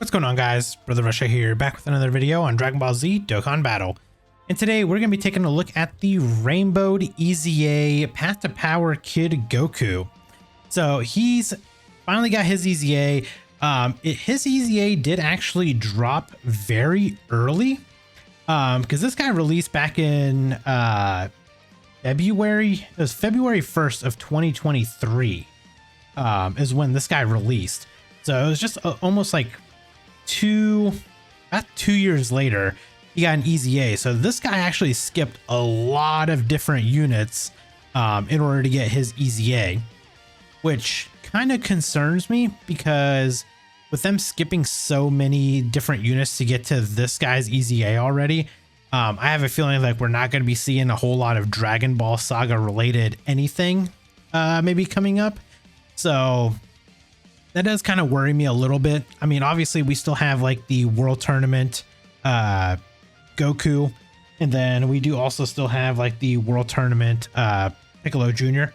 What's going on, guys? Brother Russia here, back with another video on Dragon Ball Z Dokkan Battle. And today we're going to be taking a look at the rainbowed EZA Path to Power Kid Goku. So he's finally got his EZA. His EZA did actually drop very early because this guy released back in February. It was February 1st of 2023 is when this guy released. So it was just almost like about 2 years later, he got an EZA. So this guy actually skipped a lot of different units in order to get his EZA, which kind of concerns me because with them skipping so many different units to get to this guy's EZA already, I have a feeling like we're not going to be seeing a whole lot of Dragon Ball Saga related anything maybe coming up. So that does kind of worry me a little bit. I mean, obviously we still have like the World Tournament Goku, and then we do also still have like the World Tournament Piccolo Jr.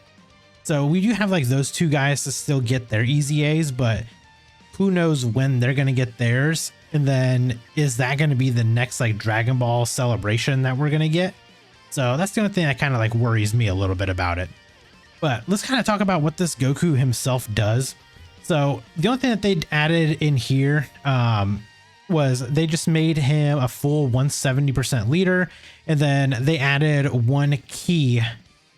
So we do have like those two guys to still get their EZAs, but who knows when they're going to get theirs. And then is that going to be the next like Dragon Ball celebration that we're going to get? So that's the only thing that kind of like worries me a little bit about it. But let's kind of talk about what this Goku himself does. So the only thing that they added in here was they just made him a full 170% leader, and then they added one key,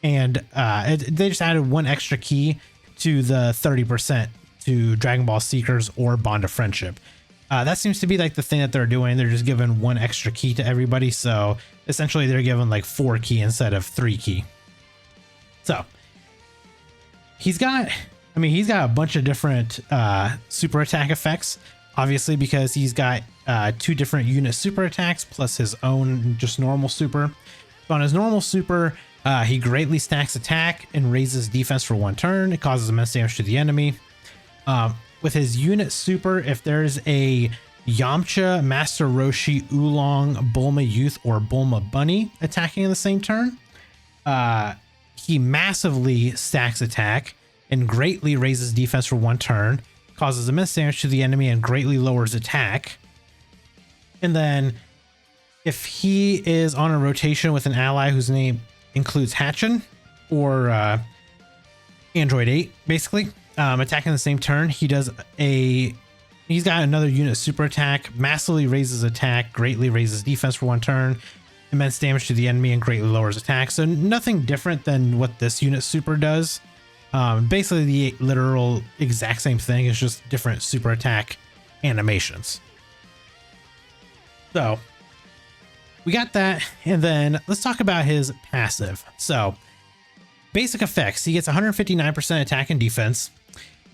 and they just added one extra key to the 30% to Dragon Ball Seekers or Bond of Friendship. That seems to be like the thing that they're doing. They're just giving one extra key to everybody. So essentially they're giving like 4 key instead of 3 key. So he's got a bunch of different super attack effects, obviously, because he's got 2 different unit super attacks plus his own just normal super. So on his normal super, he greatly stacks attack and raises defense for 1 turn. It causes immense damage to the enemy. With his unit super, if there's a Yamcha, Master Roshi, Oolong, Bulma Youth, or Bulma Bunny attacking in the same turn, he massively stacks attack and greatly raises defense for 1 turn, causes immense damage to the enemy and greatly lowers attack. And then if he is on a rotation with an ally whose name includes Hatchin or Android 8, basically, attacking the same turn, he's got another unit super attack, massively raises attack, greatly raises defense for 1 turn, immense damage to the enemy and greatly lowers attack. So nothing different than what this unit super does. Basically the literal exact same thing. It's just different super attack animations. So we got that, and then let's talk about his passive. So basic effects: he gets 159% attack and defense.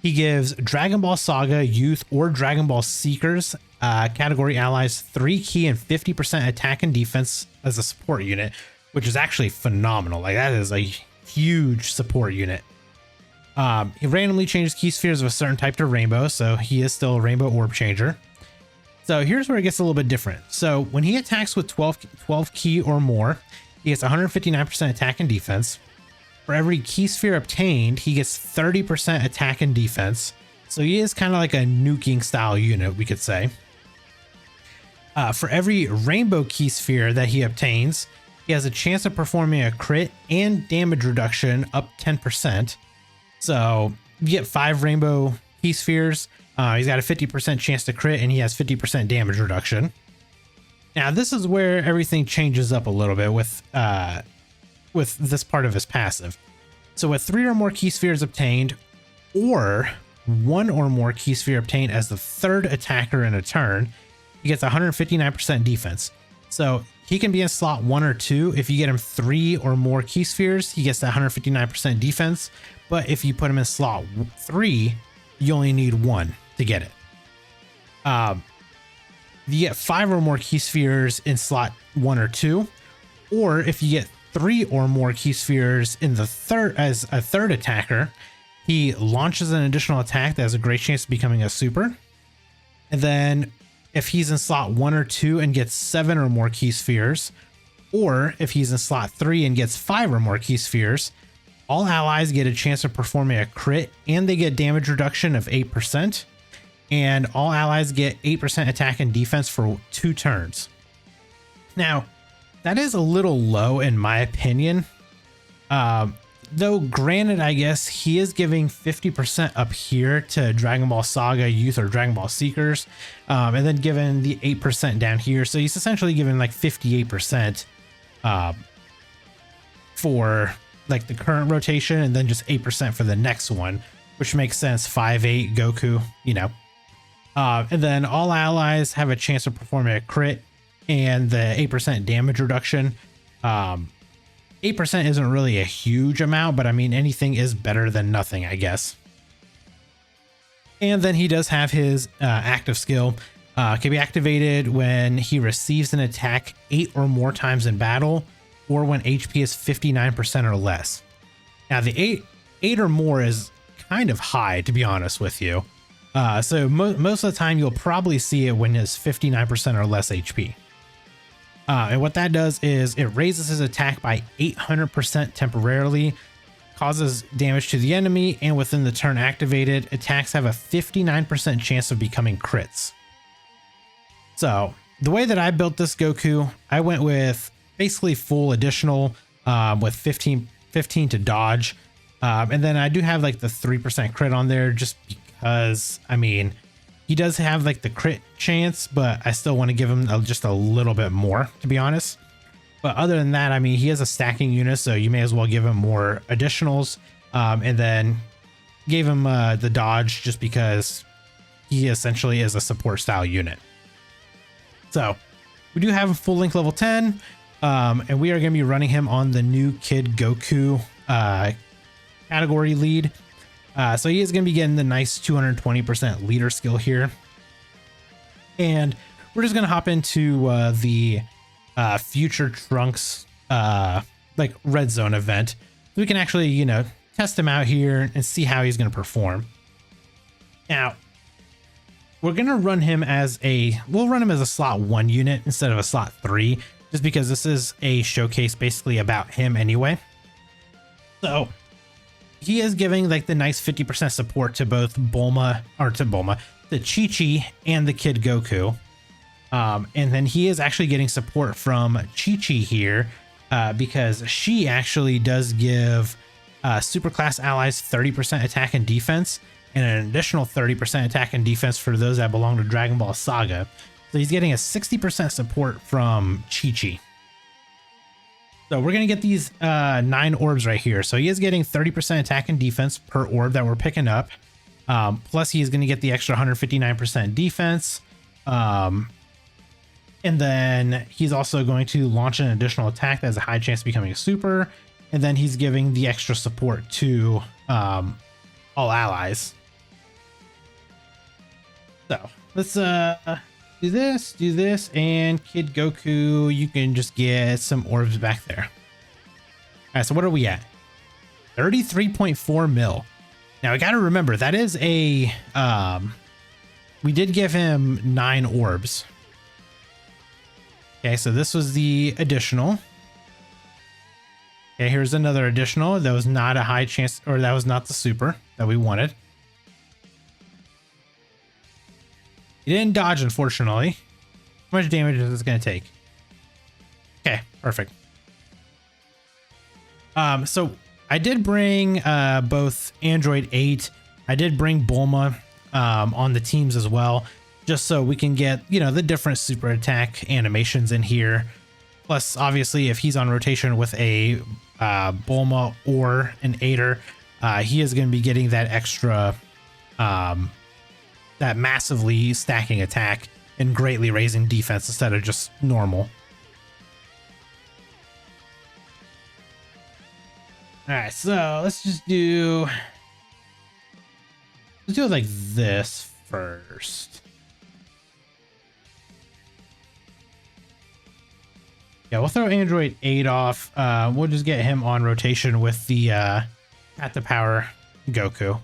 He gives Dragon Ball Saga, Youth, or Dragon Ball Seekers category allies 3 key and 50% attack and defense as a support unit, which is actually phenomenal. Like, that is a huge support unit. He randomly changes key spheres of a certain type to rainbow, so he is still a rainbow orb changer. So here's where it gets a little bit different. So when he attacks with 12 key or more, he gets 159% attack and defense. For every key sphere obtained, he gets 30% attack and defense. So he is kind of like a nuking style unit, we could say. For every rainbow key sphere that he obtains, he has a chance of performing a crit and damage reduction up 10%. So you get 5 rainbow key spheres. He's got a 50% chance to crit, and he has 50% damage reduction. Now this is where everything changes up a little bit with this part of his passive. So with 3 or more key spheres obtained, or 1 or more key sphere obtained as the 3rd attacker in a turn, he gets 159% defense. So he can be in slot 1 or 2. If you get him 3 or more key spheres, he gets that 159% defense. But if you put him in slot 3, you only need 1 to get it. You get 5 or more key spheres in slot 1 or 2, or if you get 3 or more key spheres in the third as a 3rd attacker, he launches an additional attack that has a great chance of becoming a super. And then if he's in slot 1 or 2 and gets 7 or more key spheres, or if he's in slot 3 and gets 5 or more key spheres, all allies get a chance of performing a crit, and they get damage reduction of 8%. and all allies get 8% attack and defense for 2 turns. Now, that is a little low in my opinion. Though granted, I guess he is giving 50% up here to Dragon Ball Saga Youth or Dragon Ball Seekers, and then given the 8% down here. So he's essentially giving like 58% for like the current rotation, and then just 8% for the next one, which makes sense. 5-8 Goku, you know. And then all allies have a chance of performing a crit and the 8% damage reduction. 8% isn't really a huge amount, but I mean, anything is better than nothing, I guess. And then he does have his active skill. Can be activated when he receives an attack 8 or more times in battle, or when HP is 59% or less. Now the 8 or more is kind of high, to be honest with you. So most of the time you'll probably see it when it's 59% or less HP. And what that does is it raises his attack by 800% temporarily, causes damage to the enemy, and within the turn activated, attacks have a 59% chance of becoming crits. So the way that I built this Goku, I went with basically full additional with 15 to dodge. And then I do have like the 3% crit on there just because, I mean, he does have like the crit chance, but I still want to give him just a little bit more, to be honest. But other than that, I mean, he has a stacking unit, so you may as well give him more additionals. And then gave him the dodge just because he essentially is a support style unit. So we do have a full link level 10, and we are going to be running him on the new Kid Goku category lead. So he is going to be getting the nice 220% leader skill here. And we're just going to hop into the future Trunks like red zone event. So we can actually, you know, test him out here and see how he's going to perform. Now, we're going to run him as we'll run him as a slot 1 unit instead of a slot 3, just because this is a showcase basically about him anyway. So he is giving like the nice 50% support to both to Chi-Chi and the Kid Goku. And then he is actually getting support from Chi-Chi here because she actually does give superclass allies 30% attack and defense, and an additional 30% attack and defense for those that belong to Dragon Ball Saga. So he's getting a 60% support from Chi-Chi. So we're going to get these 9 orbs right here. So he is getting 30% attack and defense per orb that we're picking up. Plus he is going to get the extra 159% defense. And then he's also going to launch an additional attack that has a high chance of becoming a super. And then he's giving the extra support to all allies. So let's do this, and Kid Goku, you can just get some orbs back there. All right, so what are we at? 33.4 mil. Now I got to remember that is a we did give him 9 orbs. Okay, so this was the additional. Okay, here's another additional. That was not a high chance, or that was not the super that we wanted. He didn't dodge, unfortunately. How much damage is this going to take? Okay, perfect. So I did bring both Android 8. I did bring Bulma on the teams as well, just so we can get, you know, the different super attack animations in here. Plus, obviously, if he's on rotation with a Bulma or an Aider, he is going to be getting that extra that massively stacking attack and greatly raising defense instead of just normal. All right, so let's do it like this first. Yeah, we'll throw Android 8 off. We'll just get him on rotation with the at the power Goku.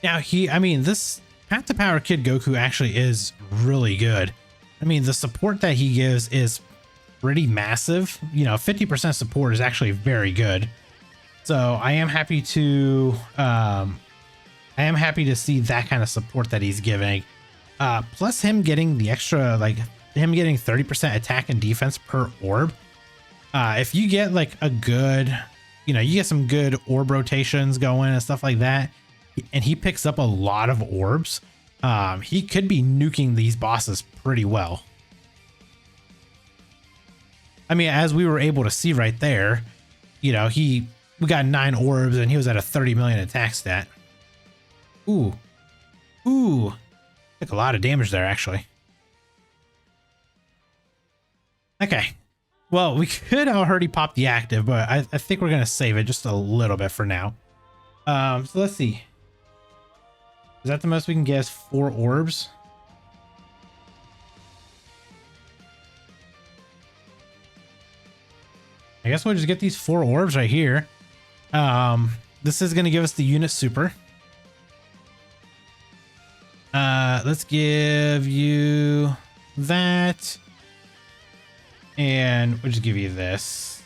Now this Path to Power Kid Goku actually is really good. I mean, the support that he gives is pretty massive. You know, 50% support is actually very good. So I am happy to I am happy to see that kind of support that he's giving. Plus him getting the extra, like him getting 30% attack and defense per orb. If you get like a good, you know, you get some good orb rotations going and stuff like that, and he picks up a lot of orbs, he could be nuking these bosses pretty well. I mean, as we were able to see right there, you know, we got 9 orbs and he was at a 30 million attack stat. Ooh. Ooh. Took a lot of damage there, actually. Okay. Well, we could already pop the active, but I think we're going to save it just a little bit for now. So let's see. Is that the most we can get? Is 4 orbs? I guess we'll just get these 4 orbs right here. This is going to give us the unit super. Let's give you that. And we'll just give you this.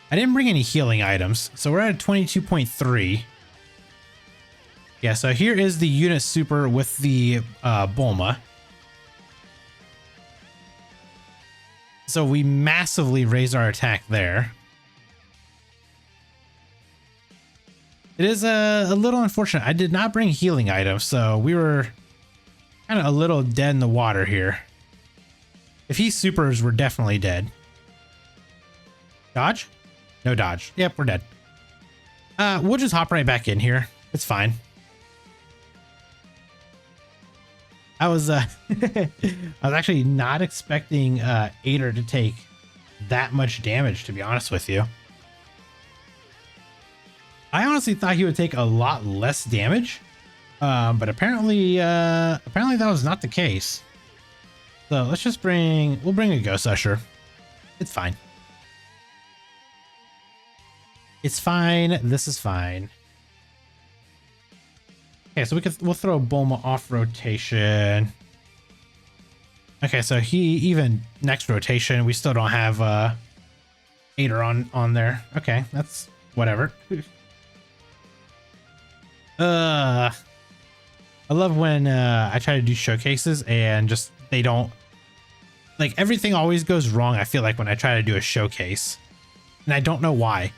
I didn't bring any healing items, so we're at 22.3. Yeah, so here is the unit super with the Bulma. So we massively raised our attack there. It is a little unfortunate. I did not bring healing items, so we were kind of a little dead in the water here. If he supers, we're definitely dead. Dodge? No dodge. Yep, we're dead. We'll just hop right back in here. It's fine. I was I was actually not expecting Ader to take that much damage, to be honest with you. I honestly thought he would take a lot less damage, but apparently that was not the case. So let's just we'll bring a Ghost Usher. It's fine. It's fine. This is fine. Okay, so we'll throw Bulma off rotation. Okay, so even next rotation, we still don't have Ader on there. Okay, that's whatever. I love when I try to do showcases and just they don't, like, everything always goes wrong. I feel like when I try to do a showcase, and I don't know why.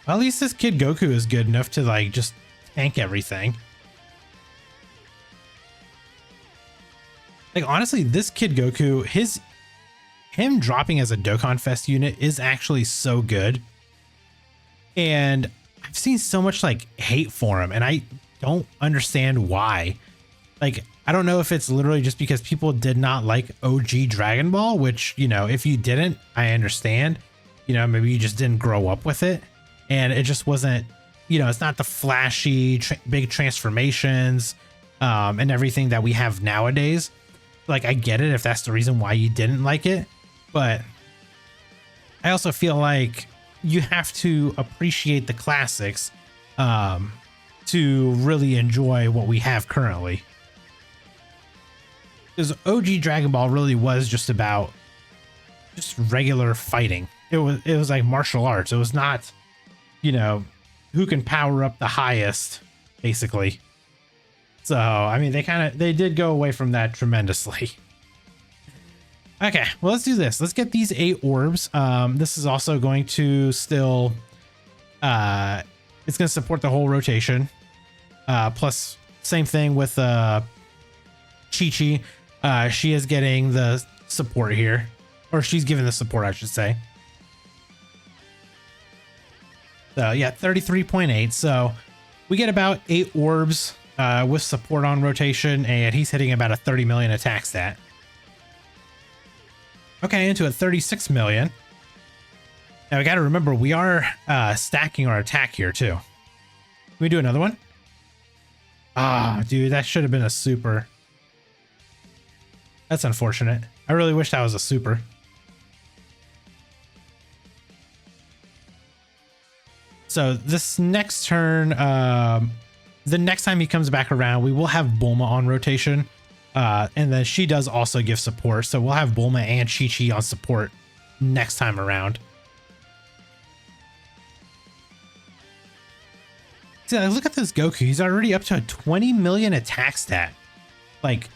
Well, at least this kid Goku is good enough to like just tank everything. Like, honestly, this kid Goku, him dropping as a Dokkan Fest unit is actually so good. And I've seen so much like hate for him, and I don't understand why. Like, I don't know if it's literally just because people did not like OG Dragon Ball, which, you know, if you didn't, I understand. You know, maybe you just didn't grow up with it. And it just wasn't, you know, it's not the flashy, big transformations and everything that we have nowadays. Like, I get it if that's the reason why you didn't like it. But I also feel like you have to appreciate the classics to really enjoy what we have currently. Because OG Dragon Ball really was just about just regular fighting. It was like martial arts. It was not, you know, who can power up the highest, basically. So, I mean, they did go away from that tremendously. Okay, well, let's do this. Let's get these 8 orbs. This is also going to still, it's going to support the whole rotation. Plus, same thing with Chi-Chi. She is getting the support here, or she's giving the support, I should say. So yeah, 33.8. So we get about 8 orbs with support on rotation, and he's hitting about a 30 million attack stat. Okay, into a 36 million. Now we got to remember, we are stacking our attack here too. Can we do another one? Ah, dude, that should have been a super. That's unfortunate. I really wish that was a super. So this next turn, the next time he comes back around, we will have Bulma on rotation. And then she does also give support. So we'll have Bulma and Chi-Chi on support next time around. See, like, look at this Goku. He's already up to a 20 million attack stat. Like,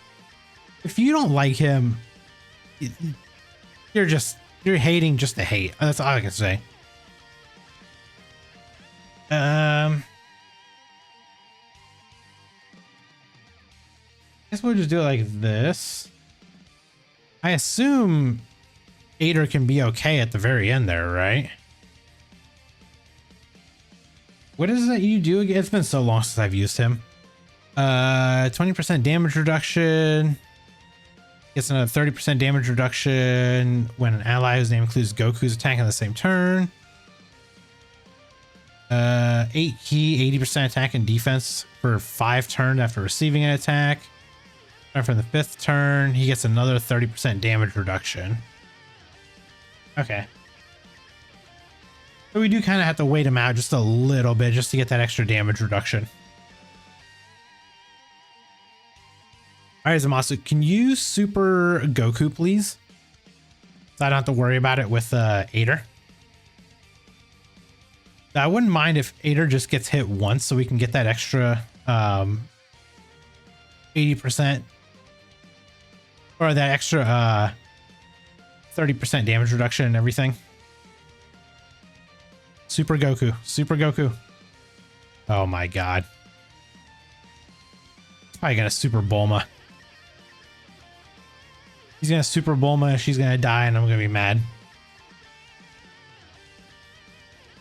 if you don't like him, you're hating just to hate. That's all I can say. I guess we'll just do it like this. I assume Ader can be okay at the very end there, right? What is it you do again? It's been so long since I've used him. 20% damage reduction. Gets another 30% damage reduction when an ally whose name includes Goku's attack on the same turn. 8 key, 80% attack and defense for 5 turns after receiving an attack. And from the 5th turn, he gets another 30% damage reduction. Okay. But we do kind of have to wait him out just a little bit just to get that extra damage reduction. All right, Zamasu, can you super Goku, please? So I don't have to worry about it with Ader. I wouldn't mind if Ader just gets hit once so we can get that extra 80% or that extra 30% damage reduction and everything. Super Goku, Super Goku. Oh my God. He's probably gonna Super Bulma. He's gonna Super Bulma, she's gonna die, and I'm gonna be mad.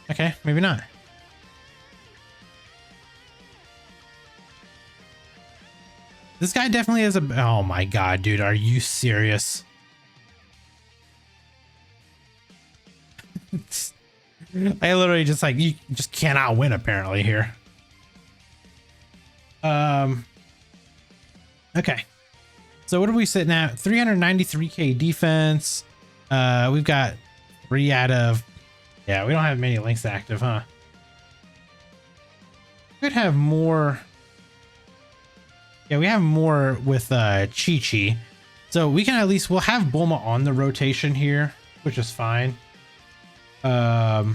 Okay, maybe not. This guy definitely has a... Oh my God, dude, are you serious? I literally just like, you just cannot win apparently here. Okay. So what are we sitting at? 393k defense. We've got 3 out of... Yeah, we don't have many links active, huh? Could have more... Yeah, we have more with Chi-Chi. So we can at least... We'll have Bulma on the rotation here, which is fine. But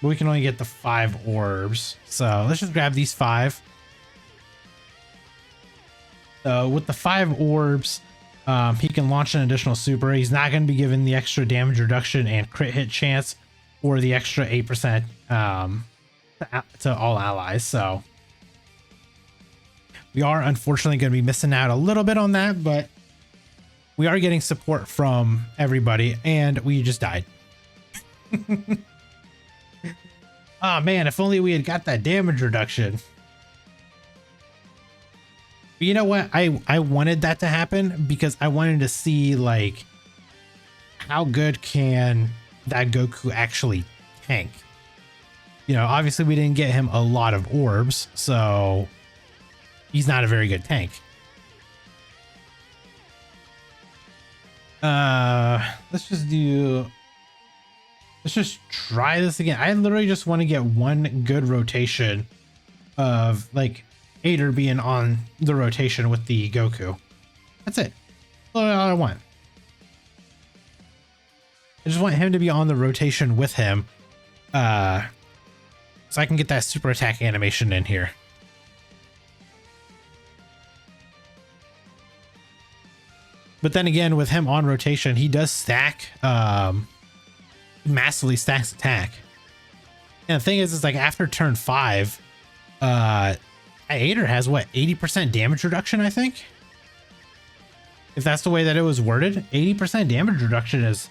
we can only get the 5 orbs. So let's just grab these 5. With the 5 orbs, he can launch an additional super. He's not going to be given the extra damage reduction and crit hit chance or the extra 8% to all allies. So we are unfortunately going to be missing out a little bit on that, but we are getting support from everybody, and we just died. Oh man, if only we had got that damage reduction. But you know what? I wanted that to happen because I wanted to see like how good can that Goku actually tank. You know, obviously we didn't get him a lot of orbs, so he's not a very good tank. Let's just try this again. I literally just want to get one good rotation of like Ader being on the rotation with the Goku. That's it. That's all I want. I just want him to be on the rotation with him. So I can get that super attack animation in here. But then again, with him on rotation, he does stack, massively stacks attack. And the thing is like after turn 5, Ader has what, 80% damage reduction, I think? If that's the way that it was worded, 80% damage reduction is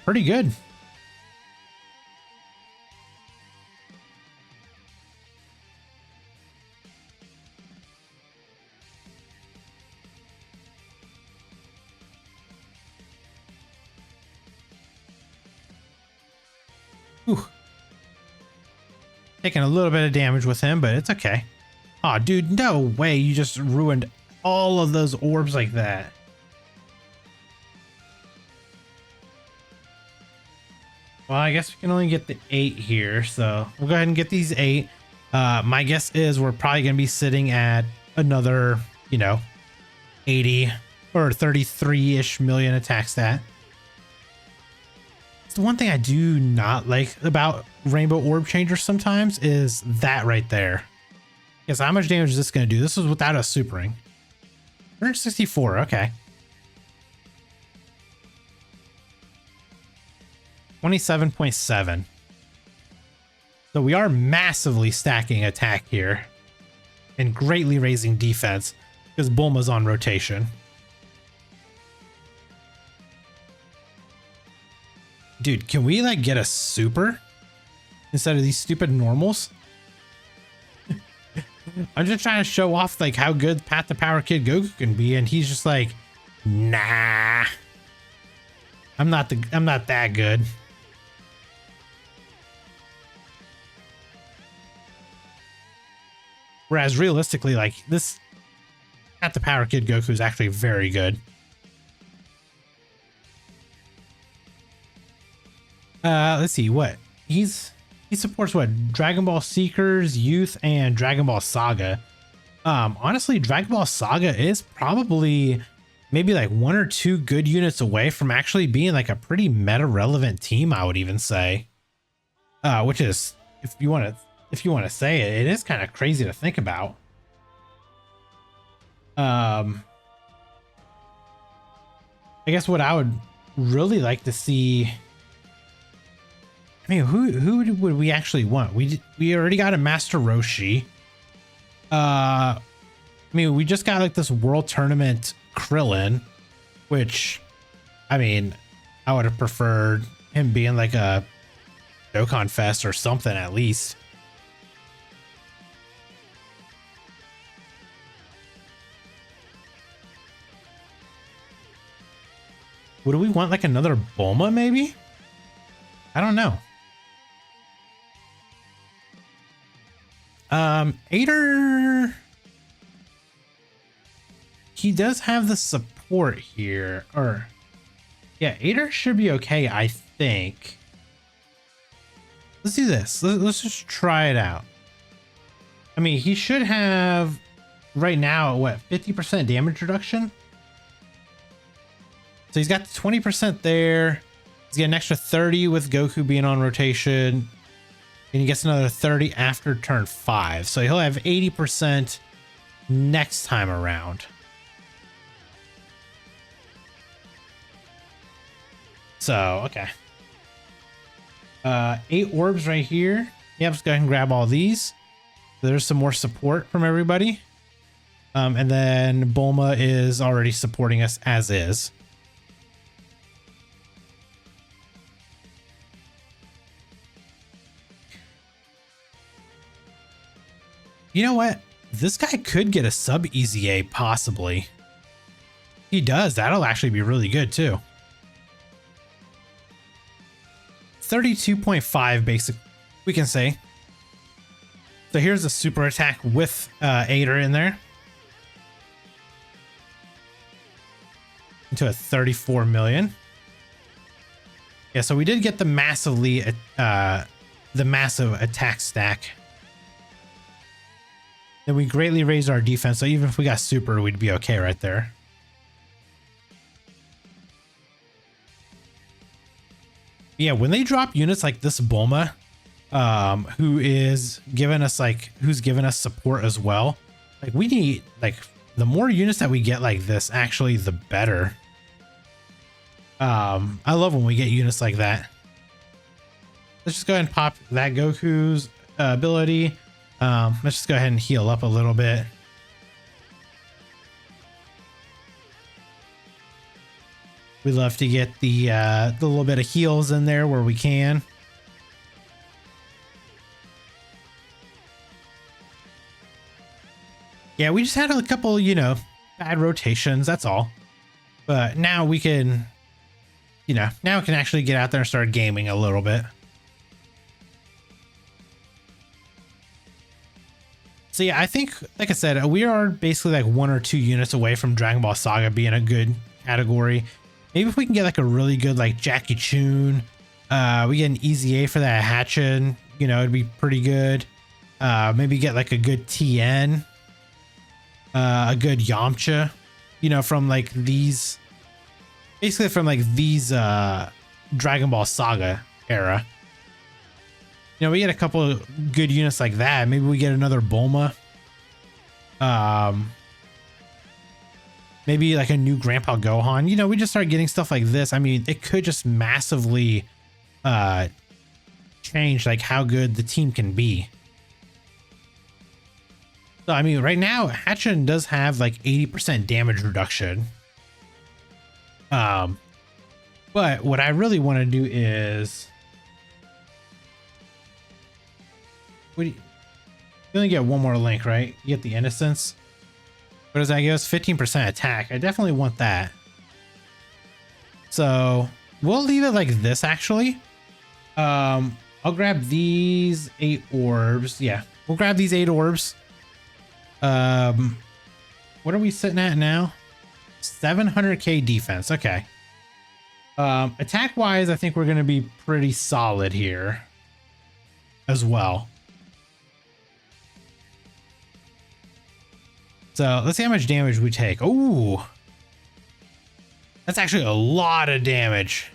pretty good. Whew. Taking a little bit of damage with him, but it's okay. Oh, dude, no way. You just ruined all of those orbs like that. Well, I guess we can only get the 8 here, so we'll go ahead and get these 8. My guess is we're probably going to be sitting at another, you know, 80 or 33-ish million attack stat. the one thing I do not like about Rainbow Orb Changer sometimes is that right there. Yes, how much damage is this going to do? This is without a supering. 164, okay. 27.7. So we are massively stacking attack here and greatly raising defense because Bulma's on rotation. Dude, can we like get a super instead of these stupid normals? I'm just trying to show off like how good Path to Power Kid Goku can be, and he's just like, nah, I'm not that good. Whereas realistically, like this Path to Power Kid Goku is actually very good. Let's see what he supports. What Dragon Ball Seekers, Youth, and Dragon Ball Saga. Honestly, Dragon Ball Saga is probably maybe like 1 or 2 good units away from actually being like a pretty meta relevant team, I would even say. Which is, if you want to say it, it is kind of crazy to think about. I guess what I would really like to see. I mean, who would we actually want? We already got a Master Roshi. I mean, we just got like this World Tournament Krillin, which, I mean, I would have preferred him being like a Dokkan Fest or something at least. Would we want like another Bulma maybe? I don't know. Ader, he does have the support here, or yeah, Ader should be okay, I think. Let's do this. Let's just try it out. I mean, he should have right now, what, 50% damage reduction? So he's got the 20% there. He's got an extra 30 with Goku being on rotation. And he gets another 30 after turn 5. So he'll have 80% next time around. So, okay. 8 orbs right here. Yeah, let's go ahead and grab all these. There's some more support from everybody. And then Bulma is already supporting us as is. You know what? This guy could get a sub EZA possibly. He does. That'll actually be really good too. 32.5 basic, we can say. So here's a super attack with Ader in there. Into a 34 million. Yeah, so we did get the massive attack stack. Then we greatly raised our defense, so even if we got super, we'd be okay right there. Yeah, when they drop units like this Bulma, who's given us support as well, like we need, like, the more units that we get like this, actually, the better. I love when we get units like that. Let's just go ahead and pop that Goku's ability. Let's just go ahead and heal up a little bit. We love to get the little bit of heals in there where we can. Yeah, we just had a couple, you know, bad rotations, that's all. But now we can, you know, now we can actually get out there and start gaming a little bit. So yeah, I think, like I said, we are basically like 1 or 2 units away from Dragon Ball Saga being a good category. Maybe if we can get like a really good like Jackie Chun, we get an EZA for that Hatchin, you know, it'd be pretty good. Maybe get like a good TN, a good Yamcha, you know, from like these, basically from like these Dragon Ball Saga era. You know, we get a couple of good units like that. Maybe we get another Bulma. Maybe like a new Grandpa Gohan. You know, we just start getting stuff like this. I mean, it could just massively change like how good the team can be. So, I mean, right now, Hatchin does have like 80% damage reduction. But what I really want to do is... you only get one more link, right? You get the Innocence. What does that give us? 15% attack. I definitely want that. So we'll leave it like this, actually. I'll grab these 8 orbs. Yeah, we'll grab these 8 orbs. What are we sitting at now? 700k defense. Okay. Attack wise, I think we're going to be pretty solid here as well. So let's see how much damage we take. Oh, that's actually a lot of damage.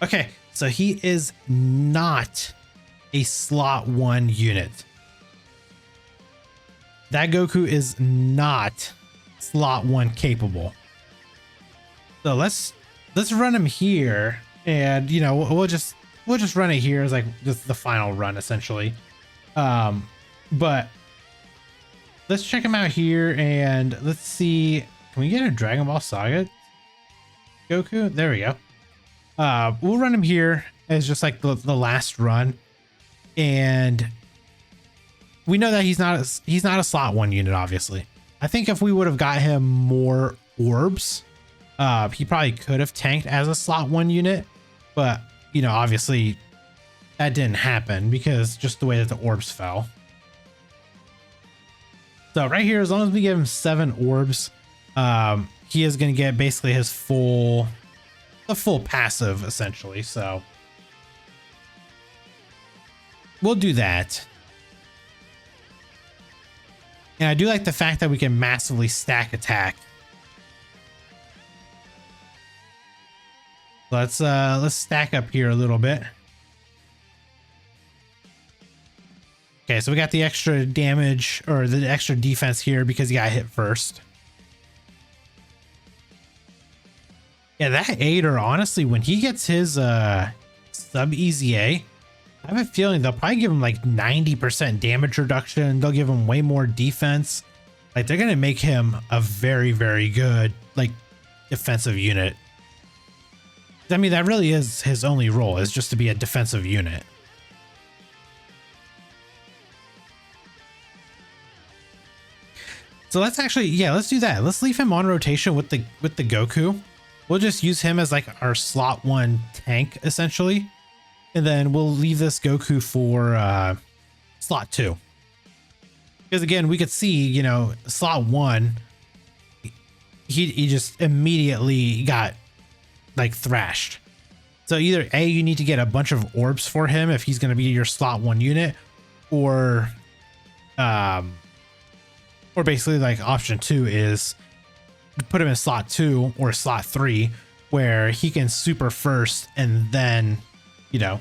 Okay, so he is not a slot 1 unit. That Goku is not slot 1 capable. So let's run him here, and you know, we'll just run it here as like just the final run essentially. But let's check him out here and let's see. Can we get a Dragon Ball Saga Goku? There we go. We'll run him here as just like the last run, and we know that he's not a slot 1 unit. Obviously, I think if we would have got him more orbs, he probably could have tanked as a slot 1 unit, but you know, obviously that didn't happen because just the way that the orbs fell. So right here, as long as we give him 7 orbs, he is going to get basically his full passive essentially. So we'll do that. And I do like the fact that we can massively stack attack. Let's stack up here a little bit. Okay, so we got the extra damage or the extra defense here because he got hit first. Yeah, that 8, honestly, when he gets his sub EZA, I have a feeling they'll probably give him like 90% damage reduction. They'll give him way more defense. Like they're gonna make him a very, very good like defensive unit. I mean, that really is his only role, is just to be a defensive unit. So let's actually, yeah, let's do that. Let's leave him on rotation with the Goku. We'll just use him as like our slot 1 tank essentially. And then we'll leave this Goku for slot 2. Because again, we could see, you know, slot 1, he just immediately got like thrashed. So either A, you need to get a bunch of orbs for him if he's going to be your slot 1 unit, or basically like option 2 is put him in slot 2 or slot 3 where he can super first and then, you know,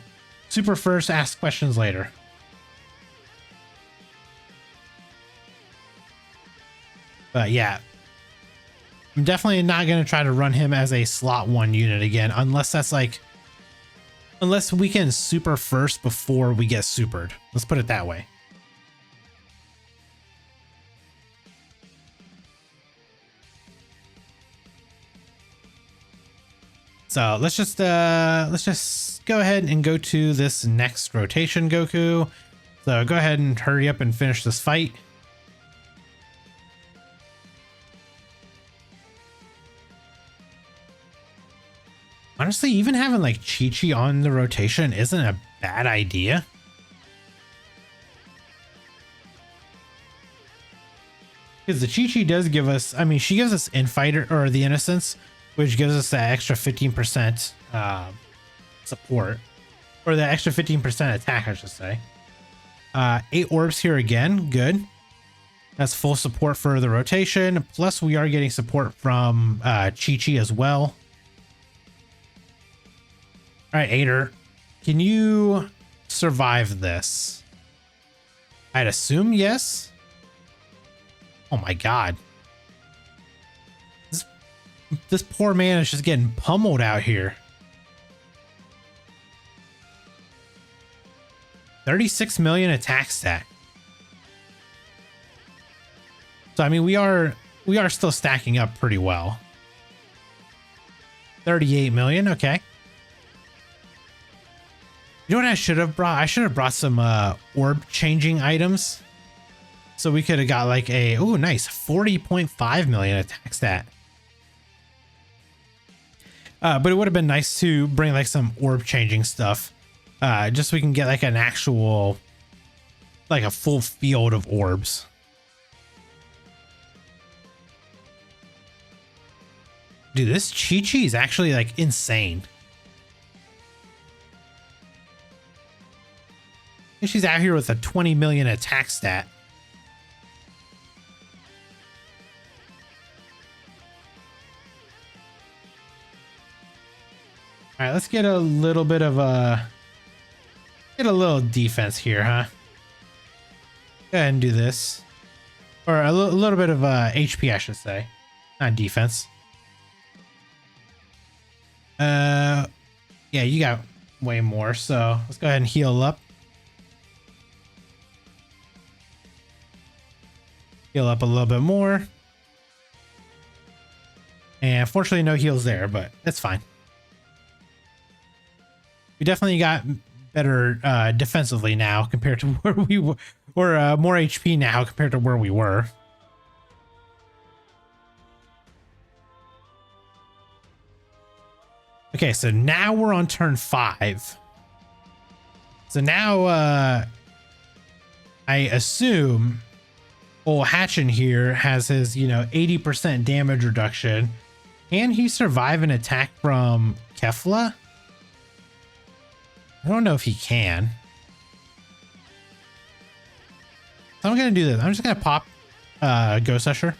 super first, ask questions later. But yeah, I'm definitely not going to try to run him as a slot 1 unit again, unless that's like, unless we can super first before we get supered. Let's put it that way. So let's just go ahead and go to this next rotation, Goku. So go ahead and hurry up and finish this fight. Honestly, even having like Chi-Chi on the rotation isn't a bad idea. Because the Chi-Chi does give us, I mean, she gives us Infighter or the Innocence, which gives us that extra 15% support, or the extra 15% attack, I should say. 8 orbs here again, good. That's full support for the rotation. Plus, we are getting support from Chi-Chi as well. All right, Ader, can you survive this? I'd assume yes. Oh my God. This poor man is just getting pummeled out here. 36 million attack stat. So I mean, we are still stacking up pretty well. 38 million, okay. You know what I should have brought? I should have brought some orb changing items. So we could have got like a, oh nice, 40.5 million attack stat. But it would have been nice to bring like some orb changing stuff. Just so we can get like an actual, like a full field of orbs. Dude, this Chi-Chi is actually like insane. She's out here with a 20 million attack stat. All right, let's get a little bit of a little defense here, huh? Go ahead and do this, or a little bit of HP, I should say, not defense. Yeah, you got way more, so let's go ahead and heal up. Heal up a little bit more. And fortunately no heals there, but that's fine. We definitely got better defensively now compared to where we were, or more HP now compared to where we were. Okay, so now we're on turn 5. So now I assume old Hatchin here has his, 80% damage reduction. Can he survive an attack from Kefla? I don't know if he can. So I'm gonna do this. I'm just gonna pop Ghost Usher.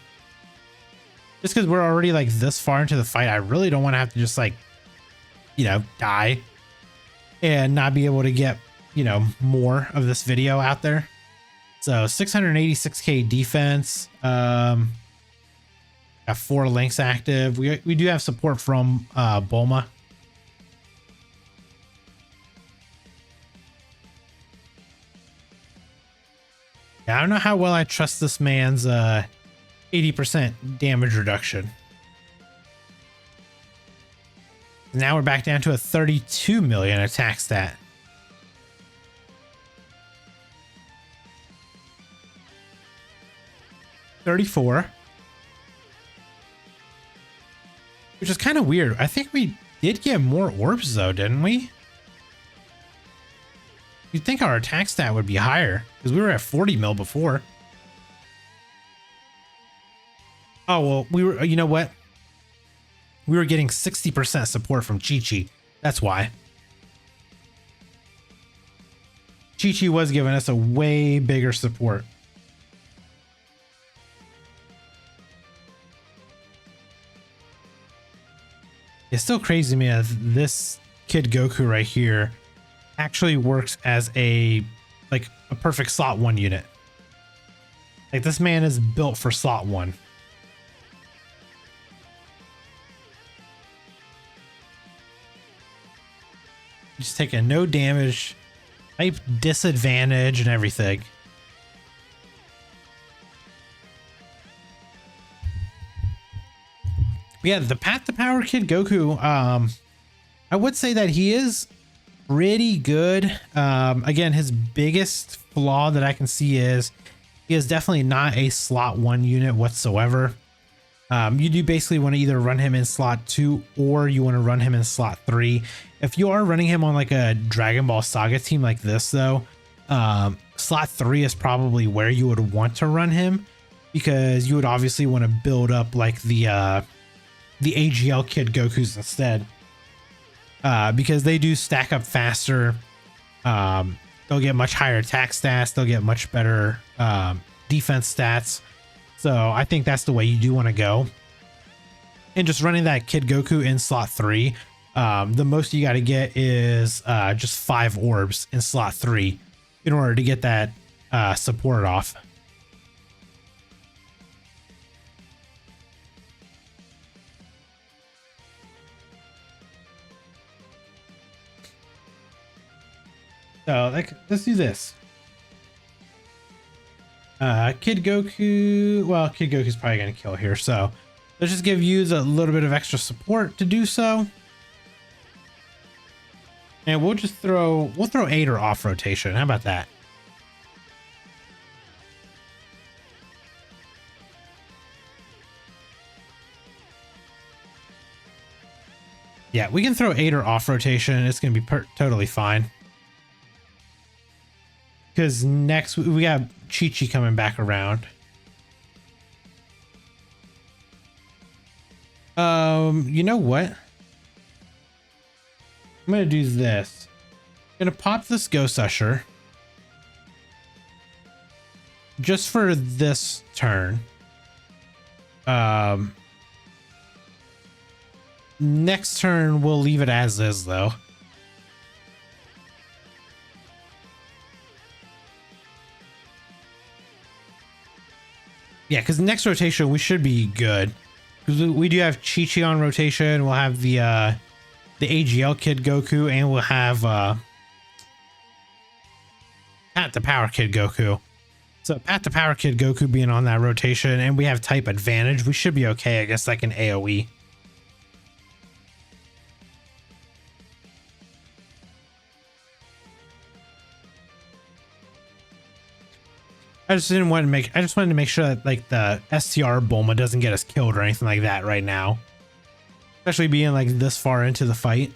Just because we're already like this far into the fight, I really don't want to have to just like, die and not be able to get, more of this video out there. So 686k defense. Got 4 links active. We do have support from Bulma. Yeah, I don't know how well I trust this man's 80% damage reduction. Now we're back down to a 32 million attack stat. $34. Which is kind of weird. I think we did get more orbs though, didn't we? You'd think our attack stat would be higher because we were at 40 mil before. Oh, well, we were, you know what? We were getting 60% support from Chi-Chi. That's why. Chi-Chi was giving us a way bigger support. It's still crazy to me that this Kid Goku right here actually works as a perfect slot 1 unit. Like this man is built for slot 1. Just taking no damage, type disadvantage and everything. Yeah, the Path to Power Kid Goku, I would say that he is pretty good. Again, his biggest flaw that I can see is he is definitely not a slot 1 unit whatsoever. You do basically want to either run him in slot 2 or you want to run him in slot 3. If you are running him on like a Dragon Ball Saga team like this though, slot 3 is probably where you would want to run him, because you would obviously want to build up like the AGL Kid Gokus instead, because they do stack up faster. They'll get much higher attack stats. They'll get much better defense stats. So I think that's the way you do want to go. And just running that Kid Goku in slot 3, the most you got to get is just 5 orbs in slot 3 in order to get that support off. So let's do this. Kid Goku, well, Kid Goku's probably going to kill here, so let's just give you a little bit of extra support to do so. And we'll throw Aider off rotation. How about that? Yeah, we can throw Aider off rotation. It's going to be totally fine. Because next we got Chi-Chi coming back around. You know what? I'm going to do this. I'm going to pop this Ghost Usher. Just for this turn. Next turn, we'll leave it as is, though. Yeah, because next rotation, we should be good. Because we do have Chi-Chi on rotation. We'll have the AGL Kid Goku, and we'll have Pat the Power Kid Goku. So Pat the Power Kid Goku being on that rotation, and we have type advantage. We should be okay against like an AoE. I just wanted to make sure that like the STR Bulma doesn't get us killed or anything like that right now. Especially being like this far into the fight.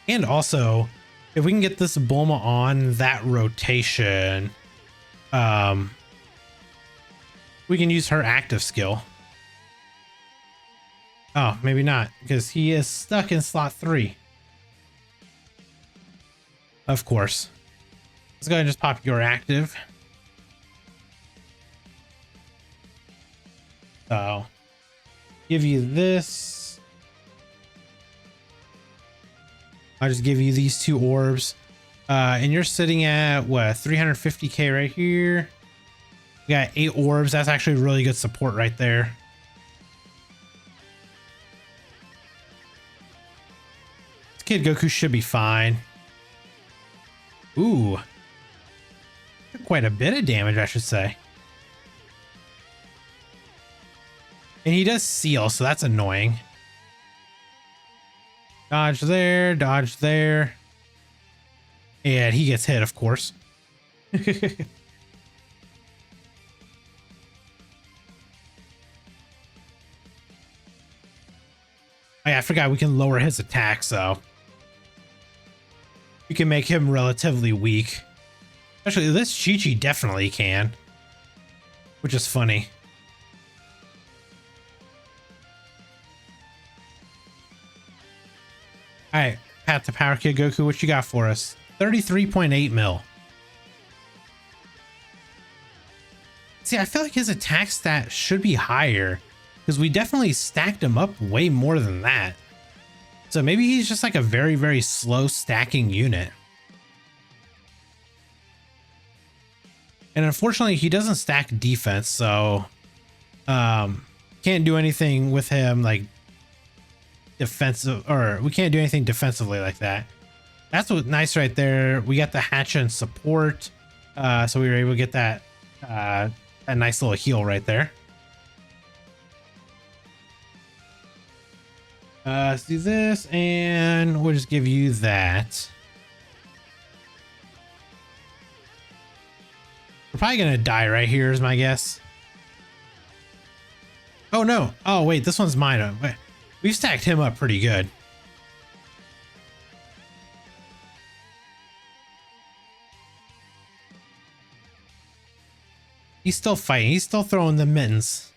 And also, if we can get this Bulma on that rotation, we can use her active skill. Oh, maybe not, because he is stuck in slot 3. Of course. Let's go ahead and just pop your active. So, give you this. I'll just give you these 2 orbs. And you're sitting at, what, 350k right here. We got 8 orbs. That's actually really good support right there. Kid Goku should be fine. Ooh. Quite a bit of damage, I should say. And he does seal, so that's annoying. Dodge there, dodge there. And he gets hit, of course. Oh, yeah, I forgot we can lower his attack, so you can make him relatively weak. Actually, this Chi-Chi definitely can, which is funny. All right, Pat the Power Kid Goku, what you got for us? 33.8 mil. See, I feel like his attack stat should be higher because we definitely stacked him up way more than that. So maybe he's just like a very, very slow stacking unit. And unfortunately, he doesn't stack defense, so can't do anything with him like defensive, or we can't do anything defensively like that. That's what's nice right there. We got the hatch and support, so we were able to get that a nice little heal right there. Let's do this, and we'll just give you that. We're probably gonna die right here is my guess. Oh no. Oh wait, this one's mine. Wait, we've stacked him up pretty good. He's still fighting. He's still throwing the mittens.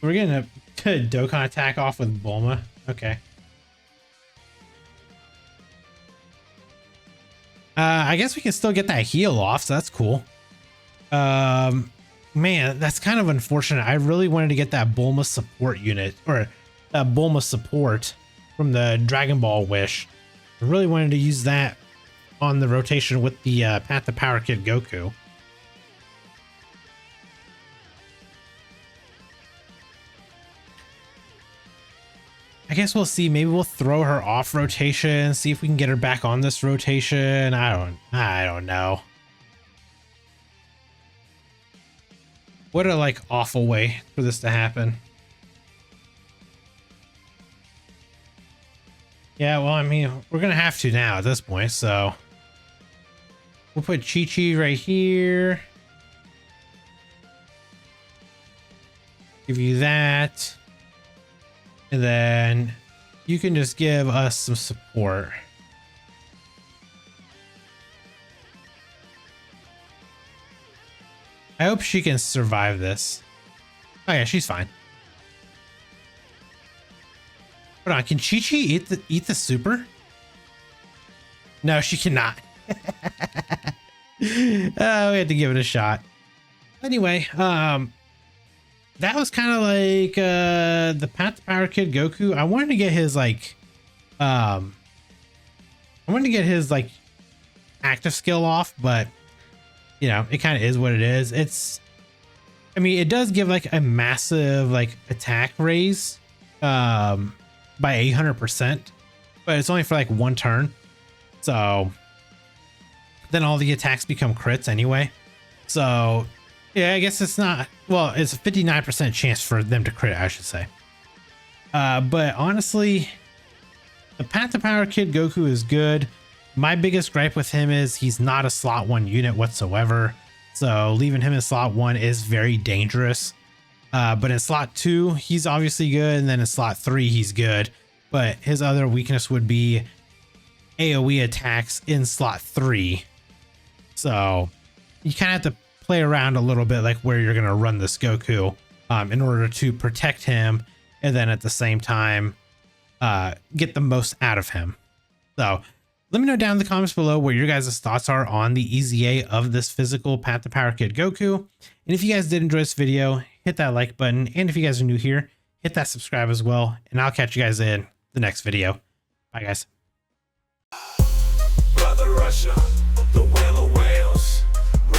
We're getting Dokkan attack off with Bulma. Okay. I guess we can still get that heal off, so that's cool. Man, that's kind of unfortunate. I really wanted to get that Bulma support unit, or that Bulma support from the Dragon Ball Wish. I really wanted to use that on the rotation with the Path to Power Kid Goku. I guess we'll see. Maybe we'll throw her off rotation, see if we can get her back on this rotation. I don't know. What a like awful way for this to happen. Yeah, well, I mean, we're gonna have to now at this point, so we'll put Chi-Chi right here. Give you that. And then you can just give us some support. I hope she can survive this. Oh yeah, she's fine. Hold on, can Chi-Chi eat the super? No, she cannot. We had to give it a shot. Anyway, that was kind of like the Path to Power Kid Goku. I wanted to get his like active skill off, but you know, it kind of is what it is. I mean, it does give like a massive like attack raise by 800%, but it's only for like one turn. So then all the attacks become crits anyway. So yeah, I guess it's not, well, it's a 59% chance for them to crit, I should say. But honestly, the Path to Power Kid Goku is good. My biggest gripe with him is he's not a slot 1 unit whatsoever. So leaving him in slot 1 is very dangerous. But in slot 2, he's obviously good. And then in slot 3, he's good. But his other weakness would be AoE attacks in slot 3. So you kind of have to play around a little bit like where you're going to run this Goku in order to protect him. And then at the same time, get the most out of him. So let me know down in the comments below what your guys' thoughts are on the EZA of this physical Path to Power Kid Goku. And if you guys did enjoy this video, hit that like button. And if you guys are new here, hit that subscribe as well. And I'll catch you guys in the next video. Bye, guys. Brother Russia, the whale of whales,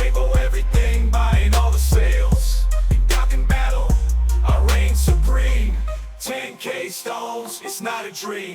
rainbow everything, buying all the sales. Dokkan battle, I reign supreme. 10K stones, it's not a dream.